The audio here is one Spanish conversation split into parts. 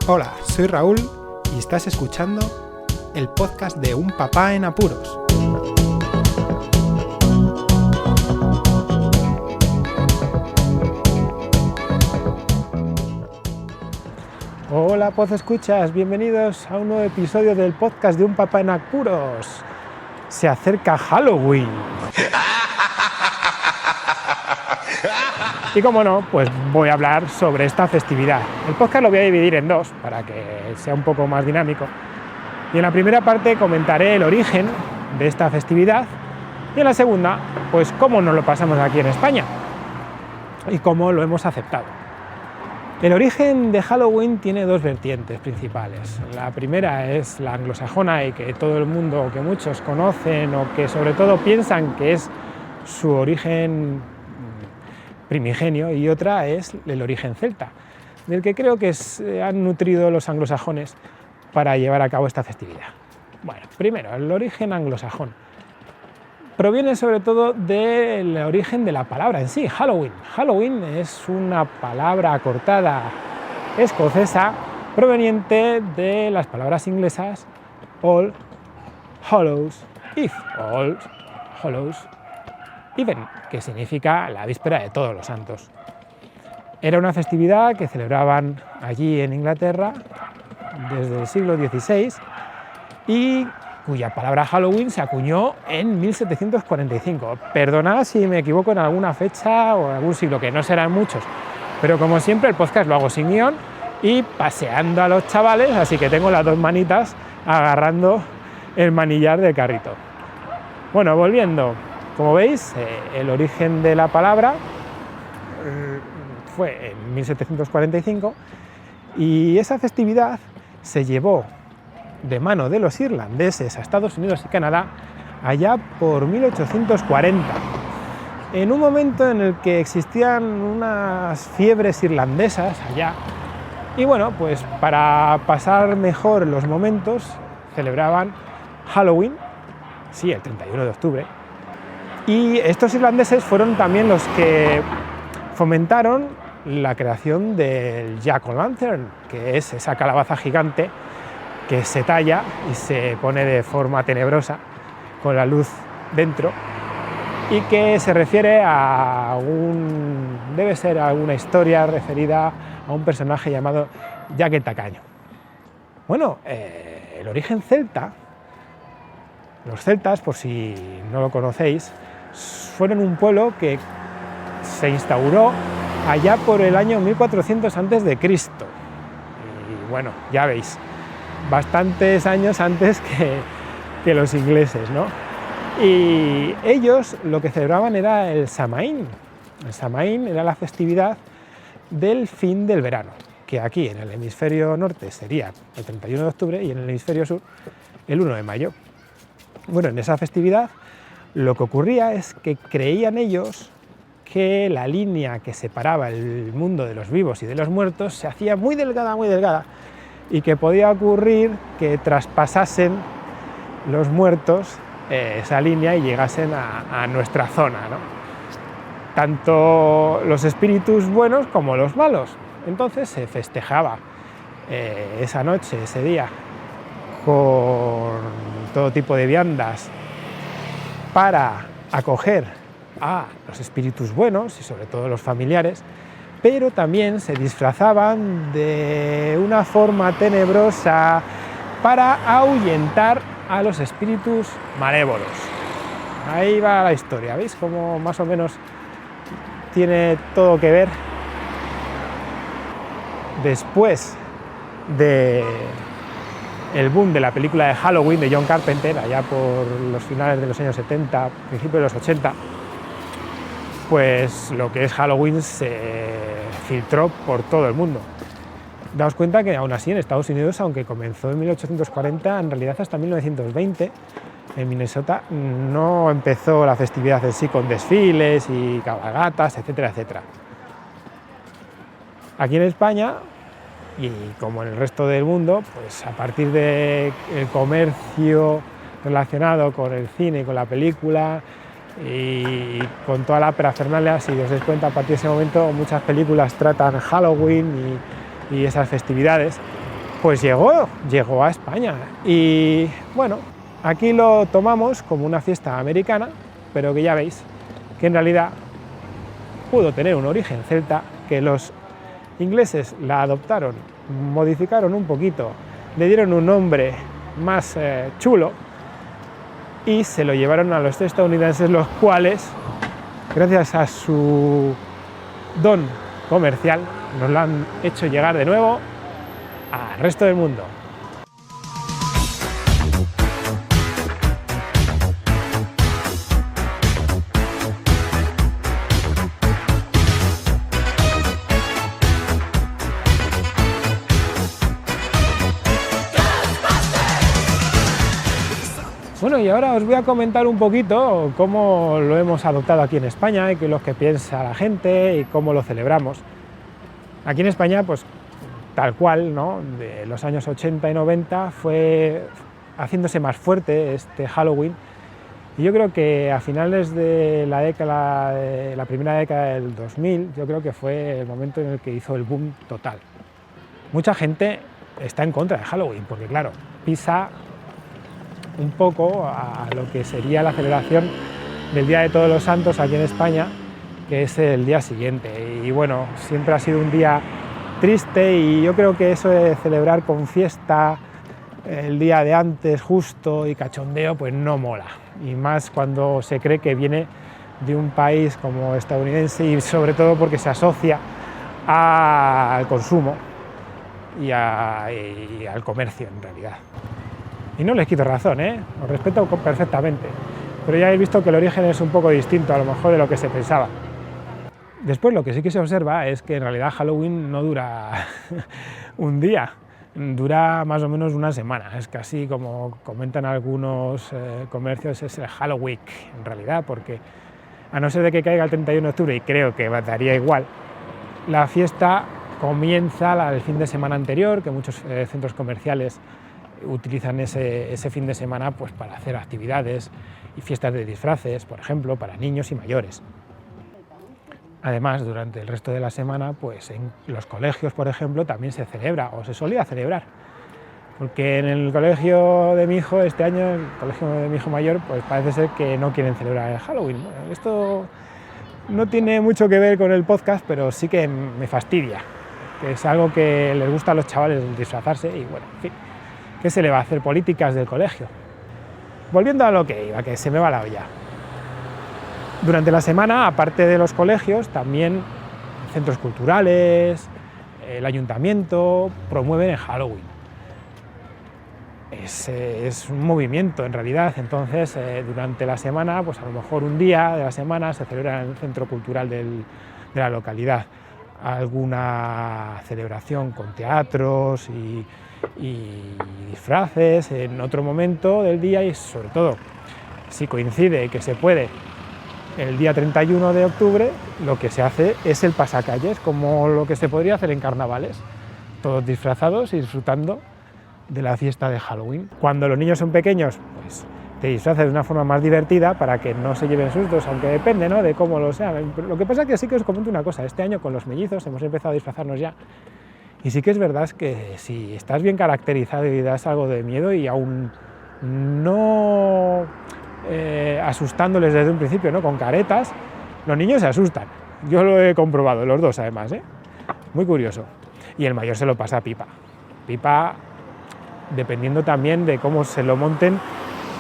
Hola, soy Raúl y estás escuchando el podcast de Un Papá en Apuros. Hola, escuchas, bienvenidos a un nuevo episodio del podcast de Un Papá en Apuros. Se acerca Halloween. Y como no, pues voy a hablar sobre esta festividad. El podcast lo voy a dividir en dos para que sea un poco más dinámico. Y en la primera parte comentaré el origen de esta festividad y en la segunda, pues cómo nos lo pasamos aquí en España y cómo lo hemos aceptado. El origen de Halloween tiene dos vertientes principales. La primera es la anglosajona y que todo el mundo, que muchos conocen o que sobre todo piensan que es su origen primigenio, y otra es el origen celta, del que creo que han nutrido los anglosajones para llevar a cabo esta festividad. Bueno, primero, el origen anglosajón proviene sobre todo del origen de la palabra en sí, Halloween. Halloween es una palabra acortada escocesa proveniente de las palabras inglesas All Hallows Eve, All Hallows Even, que significa la víspera de todos los santos. Era una festividad que celebraban allí en Inglaterra desde el siglo XVI y cuya palabra Halloween se acuñó en 1745. Perdonad si me equivoco en alguna fecha o en algún siglo, que no serán muchos, pero como siempre el podcast lo hago sin guión y paseando a los chavales, así que tengo las dos manitas agarrando el manillar del carrito. Bueno, volviendo. Como veis, el origen de la palabra fue en 1745 y esa festividad se llevó de mano de los irlandeses a Estados Unidos y Canadá allá por 1840, en un momento en el que existían unas fiebres irlandesas allá y bueno, pues para pasar mejor los momentos celebraban Halloween, sí, el 31 de octubre, y estos irlandeses fueron también los que fomentaron la creación del Jack-o'-lantern, que es esa calabaza gigante que se talla y se pone de forma tenebrosa con la luz dentro y que se refiere a debe ser alguna historia referida a un personaje llamado Jack el Tacaño. Bueno, el origen celta, los celtas, por si no lo conocéis, fueron un pueblo que se instauró allá por el año 1400 a.C. Y bueno, ya veis, bastantes años antes que los ingleses, ¿no? Y ellos lo que celebraban era el Samaín. El Samaín era la festividad del fin del verano, que aquí en el hemisferio norte sería el 31 de octubre y en el hemisferio sur el 1 de mayo. Bueno, en esa festividad lo que ocurría es que creían ellos que la línea que separaba el mundo de los vivos y de los muertos se hacía muy delgada, y que podía ocurrir que traspasasen los muertos esa línea y llegasen a nuestra zona, ¿no? Tanto los espíritus buenos como los malos. Entonces se festejaba esa noche, ese día, con todo tipo de viandas para acoger a los espíritus buenos y sobre todo los familiares, pero también se disfrazaban de una forma tenebrosa para ahuyentar a los espíritus malévolos. Ahí va la historia, ¿veis cómo más o menos tiene todo que ver? Después de el boom de la película de Halloween de John Carpenter, allá por los finales de los años 70, principios de los 80, pues lo que es Halloween se filtró por todo el mundo. Daos cuenta que aún así en Estados Unidos, aunque comenzó en 1840, en realidad hasta 1920, en Minnesota, no empezó la festividad en sí con desfiles y cabalgatas, etcétera, etcétera. Aquí en España, y como en el resto del mundo, pues a partir del comercio relacionado con el cine y con la película y con toda la parafernalia, si os dais cuenta, a partir de ese momento muchas películas tratan Halloween y esas festividades, pues llegó a España. Y bueno, aquí lo tomamos como una fiesta americana, pero que ya veis que en realidad pudo tener un origen celta, que los ingleses la adoptaron, modificaron un poquito, le dieron un nombre más chulo y se lo llevaron a los estadounidenses, los cuales, gracias a su don comercial, nos lo han hecho llegar de nuevo al resto del mundo. Bueno, y ahora os voy a comentar un poquito cómo lo hemos adoptado aquí en España y qué es lo que piensa la gente y cómo lo celebramos. Aquí en España, pues tal cual, ¿no? De los años 80 y 90 fue haciéndose más fuerte este Halloween, y yo creo que a finales de la primera década del 2000, yo creo que fue el momento en el que hizo el boom total. Mucha gente está en contra de Halloween, porque claro, pisa un poco a lo que sería la celebración del Día de Todos los Santos aquí en España, que es el día siguiente. Y bueno, siempre ha sido un día triste, y yo creo que eso de celebrar con fiesta el día de antes justo y cachondeo, pues no mola, y más cuando se cree que viene de un país como estadounidense, y sobre todo porque se asocia al consumo y al comercio en realidad. Y no les quito razón, os respeto perfectamente, pero ya habéis visto que el origen es un poco distinto a lo mejor de lo que se pensaba. Después, lo que sí que se observa es que en realidad Halloween no dura un día, dura más o menos una semana. Es casi, como comentan algunos comercios, es el Halloween en realidad, porque a no ser de que caiga el 31 de octubre, y creo que daría igual, la fiesta comienza el fin de semana anterior, que muchos centros comerciales utilizan ese fin de semana pues para hacer actividades y fiestas de disfraces, por ejemplo, para niños y mayores. Además, durante el resto de la semana, pues en los colegios, por ejemplo, también se celebra, o se solía celebrar, porque en el colegio de mi hijo este año, el colegio de mi hijo mayor, pues parece ser que no quieren celebrar el Halloween. Bueno, esto no tiene mucho que ver con el podcast, pero sí que me fastidia, que es algo que les gusta a los chavales, disfrazarse, y bueno, en fin, ¿qué se le va a hacer? Políticas del colegio. Volviendo a lo que iba, que se me va la olla. Durante la semana, aparte de los colegios, también centros culturales, el ayuntamiento promueven el Halloween. Es un movimiento en realidad. Entonces durante la semana, pues a lo mejor un día de la semana se celebra en el centro cultural de la localidad alguna celebración con teatros y disfraces en otro momento del día, y sobre todo si coincide que se puede el día 31 de octubre, lo que se hace es el pasacalles, como lo que se podría hacer en carnavales, todos disfrazados y disfrutando de la fiesta de Halloween. Cuando los niños son pequeños, pues te disfrazas de una forma más divertida para que no se lleven sustos, aunque depende, ¿no?, de cómo lo sean. Lo que pasa es que sí que os comento una cosa, este año con los mellizos hemos empezado a disfrazarnos ya, y sí que es verdad que si estás bien caracterizado y das algo de miedo, y aún no asustándoles desde un principio, ¿no?, con caretas, los niños se asustan. Yo lo he comprobado, los dos además, muy curioso. Y el mayor se lo pasa pipa, dependiendo también de cómo se lo monten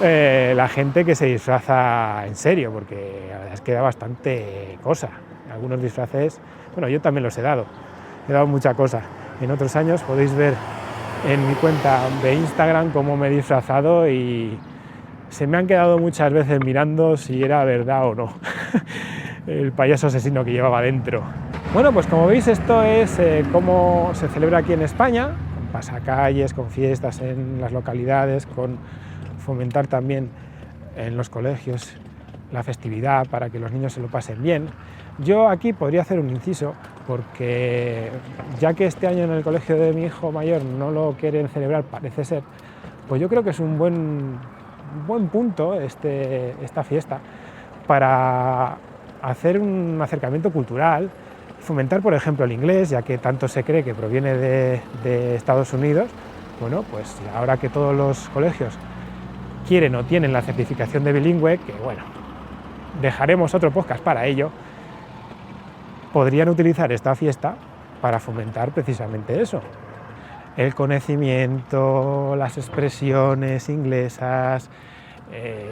la gente que se disfraza en serio, porque la verdad es que da bastante cosa. Algunos disfraces, bueno, yo también los he dado mucha cosa. En otros años podéis ver en mi cuenta de Instagram cómo me he disfrazado, y se me han quedado muchas veces mirando si era verdad o no el payaso asesino que llevaba dentro. Bueno, pues como veis, esto es cómo se celebra aquí en España, con pasacalles, con fiestas en las localidades, con fomentar también en los colegios la festividad para que los niños se lo pasen bien. Yo aquí podría hacer un inciso, porque ya que este año en el colegio de mi hijo mayor no lo quieren celebrar, parece ser, pues yo creo que es un buen punto esta fiesta para hacer un acercamiento cultural fomentar, por ejemplo, el inglés, ya que tanto se cree que proviene de Estados Unidos. Bueno, pues ahora que todos los colegios quieren o tienen la certificación de bilingüe, que bueno, dejaremos otro podcast para ello, podrían utilizar esta fiesta para fomentar precisamente eso, el conocimiento, las expresiones inglesas,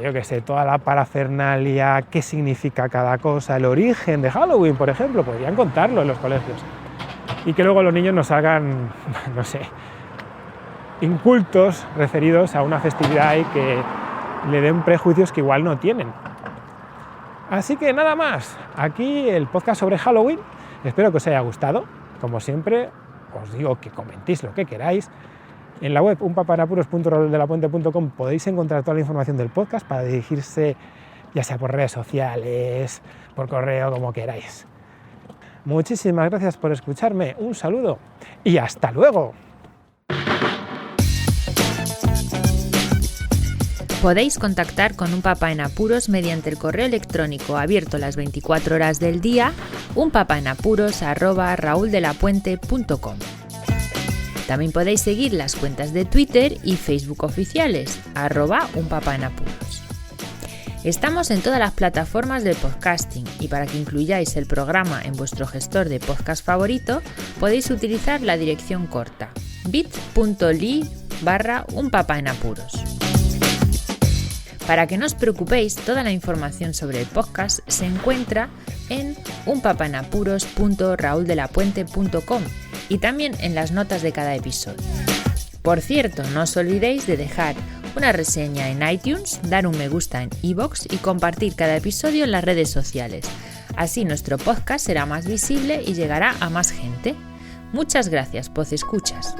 yo qué sé, toda la parafernalia, qué significa cada cosa, el origen de Halloween, por ejemplo, podrían contarlo en los colegios. Y que luego los niños nos hagan, no sé, incultos referidos a una festividad y que le den prejuicios que igual no tienen. Así que nada más, aquí el podcast sobre Halloween, espero que os haya gustado. Como siempre, os digo que comentéis lo que queráis. En la web unpapaenapuros.raúldelapuente.com podéis encontrar toda la información del podcast para dirigirse, ya sea por redes sociales, por correo, como queráis. Muchísimas gracias por escucharme, un saludo y hasta luego. Podéis contactar con Un Papá en Apuros mediante el correo electrónico abierto las 24 horas del día, unpapaenapuros@rauldelapuente.com. También podéis seguir las cuentas de Twitter y Facebook oficiales, @unpapaenapuros. Estamos en todas las plataformas de podcasting y para que incluyáis el programa en vuestro gestor de podcast favorito, podéis utilizar la dirección corta bit.ly/unpapaenapuros. Para que no os preocupéis, toda la información sobre el podcast se encuentra en unpapaenapuros.rauldelapuente.com y también en las notas de cada episodio. Por cierto, no os olvidéis de dejar una reseña en iTunes, dar un me gusta en iVoox y compartir cada episodio en las redes sociales. Así nuestro podcast será más visible y llegará a más gente. Muchas gracias, podcescuchas.